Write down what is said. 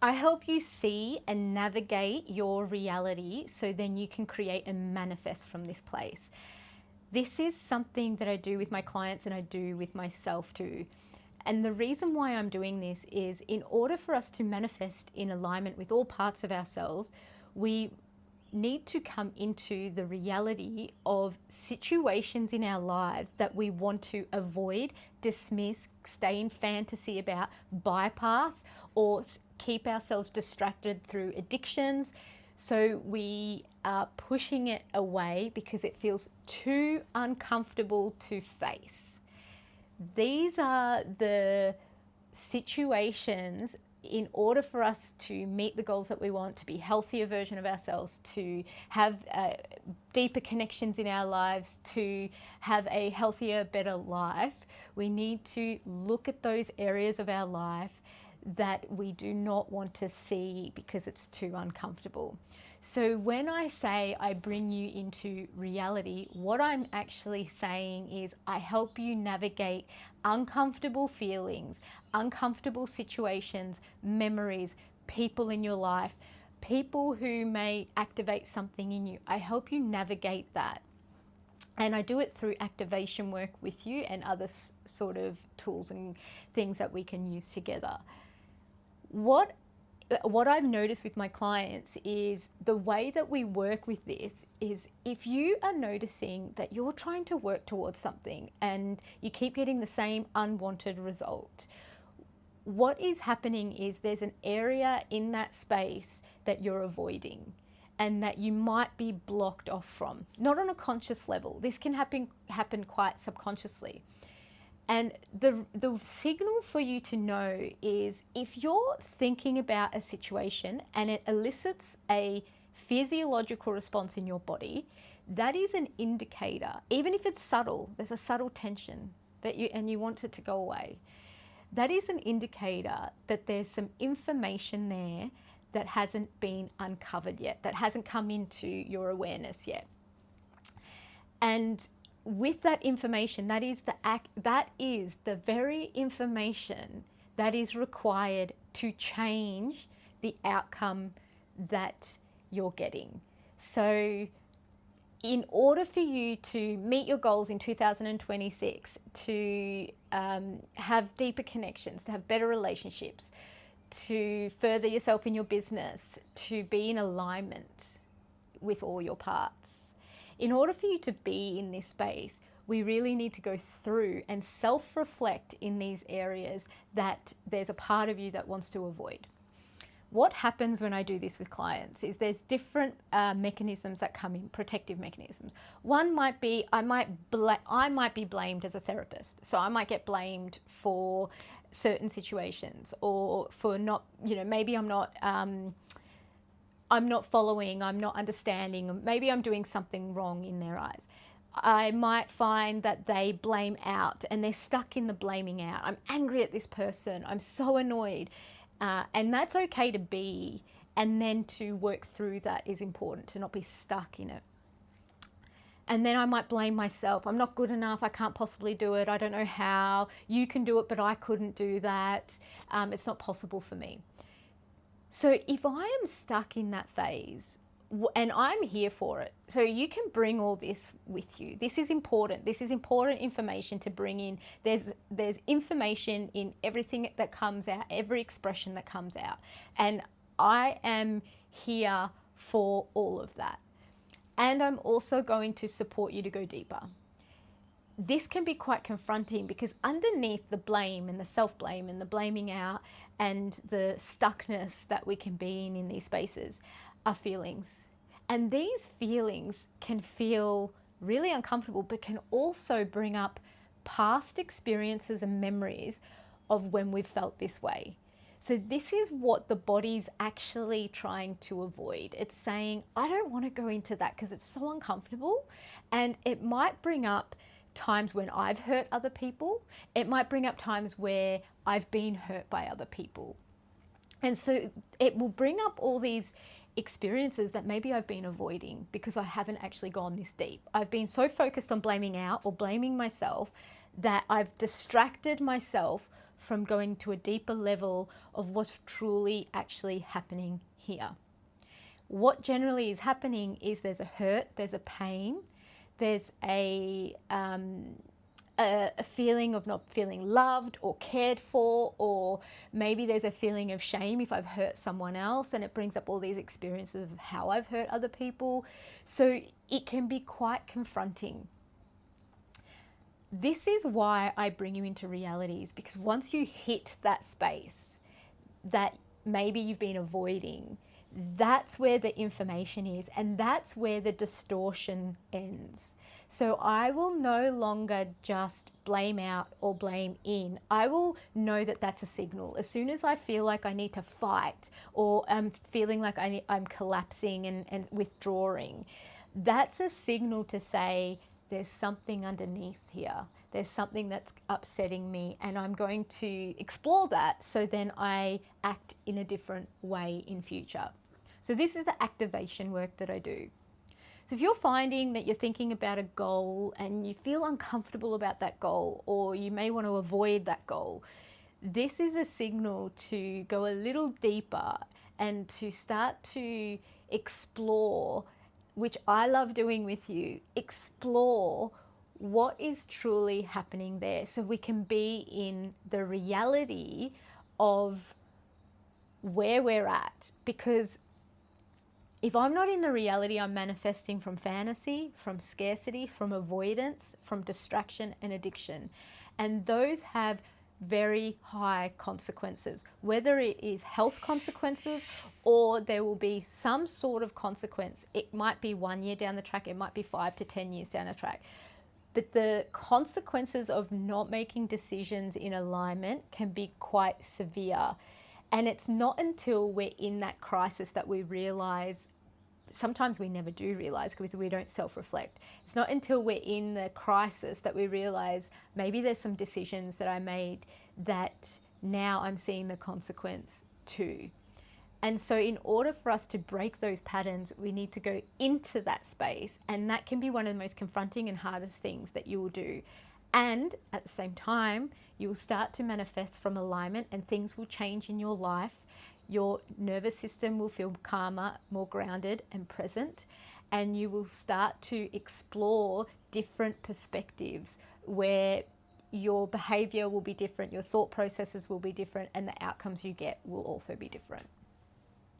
I help you see and navigate your reality so then you can create and manifest from this place. This is something that I do with my clients and I do with myself too. And the reason why I'm doing this is in order for us to manifest in alignment with all parts of ourselves, we need to come into the reality of situations in our lives that we want to avoid, dismiss, stay in fantasy about, bypass, or keep ourselves distracted through addictions. So we are pushing it away because it feels too uncomfortable to face. These are the situations in order for us to meet the goals that we want, to be a healthier version of ourselves, to have deeper connections in our lives, to have a healthier, better life. We need to look at those areas of our life that we do not want to see because it's too uncomfortable. So when I say I bring you into reality, what I'm actually saying is I help you navigate uncomfortable feelings, uncomfortable situations, memories, people in your life, people who may activate something in you. I help you navigate that. And I do it through activation work with you and other sort of tools and things that we can use together. What I've noticed with my clients is the way that we work with this is if you are noticing that you're trying to work towards something and you keep getting the same unwanted result, what is happening is there's an area in that space that you're avoiding and that you might be blocked off from, not on a conscious level. This can happen quite subconsciously. And the signal for you to know is if you're thinking about a situation and it elicits a physiological response in your body, that is an indicator. Even if it's subtle, there's a subtle tension that you want it to go away. That is an indicator that there's some information there that hasn't been uncovered yet, that hasn't come into your awareness yet. And with that information, that is the very information that is required to change the outcome that you're getting. So in order for you to meet your goals in 2026, to have deeper connections, to have better relationships, to further yourself in your business, to be in alignment with all your parts, in order for you to be in this space, we really need to go through and self-reflect in these areas that there's a part of you that wants to avoid. What happens when I do this with clients is there's different mechanisms that come in, protective mechanisms. One might be I might be blamed as a therapist, so I might get blamed for certain situations or for not, maybe I'm not following, I'm not understanding, maybe I'm doing something wrong in their eyes. I might find that they blame out and they're stuck in the blaming out. I'm angry at this person, I'm so annoyed. And that's okay to be, and then to work through that is important, to not be stuck in it. And then I might blame myself. I'm not good enough, I can't possibly do it, I don't know how. You can do it, but I couldn't do that. It's not possible for me. So if I am stuck in that phase, and I'm here for it, so you can bring all this with you. This is important. This is important information to bring in. There's information in everything that comes out, every expression that comes out. And I am here for all of that. And I'm also going to support you to go deeper. This can be quite confronting because underneath the blame and the self-blame and the blaming out and the stuckness that we can be in these spaces are feelings. And these feelings can feel really uncomfortable, but can also bring up past experiences and memories of when we've felt this way. So this is what the body's actually trying to avoid. It's saying, I don't want to go into that because it's so uncomfortable, and it might bring up times when I've hurt other people. It might bring up times where I've been hurt by other people. And so it will bring up all these experiences that maybe I've been avoiding because I haven't actually gone this deep. I've been so focused on blaming out or blaming myself that I've distracted myself from going to a deeper level of what's truly actually happening here. What generally is happening is there's a hurt, there's a pain, there's a feeling of not feeling loved or cared for, or maybe there's a feeling of shame if I've hurt someone else, and it brings up all these experiences of how I've hurt other people. So it can be quite confronting. This is why I bring you into realities, because once you hit that space that maybe you've been avoiding, that's where the information is, and that's where the distortion ends. So I will no longer just blame out or blame in. I will know that that's a signal. As soon as I feel like I need to fight, or I'm feeling like I'm collapsing and withdrawing, that's a signal to say there's something underneath here. There's something that's upsetting me, and I'm going to explore that so then I act in a different way in future. So this is the activation work that I do. So if you're finding that you're thinking about a goal and you feel uncomfortable about that goal, or you may want to avoid that goal, this is a signal to go a little deeper and to start to explore, which I love doing with you, explore what is truly happening there, so we can be in the reality of where we're at. Because if I'm not in the reality, I'm manifesting from fantasy, from scarcity, from avoidance, from distraction and addiction. And those have very high consequences, whether it is health consequences or there will be some sort of consequence. It might be 1 year down the track, it might be 5 to 10 years down the track. But the consequences of not making decisions in alignment can be quite severe. And it's not until we're in that crisis that we realize, sometimes we never do realize because we don't self-reflect. It's not until we're in the crisis that we realize maybe there's some decisions that I made that now I'm seeing the consequence too. And so in order for us to break those patterns, we need to go into that space. And that can be one of the most confronting and hardest things that you will do. And at the same time, you will start to manifest from alignment, and things will change in your life. Your nervous system will feel calmer, more grounded and present. And you will start to explore different perspectives where your behavior will be different, your thought processes will be different, and the outcomes you get will also be different.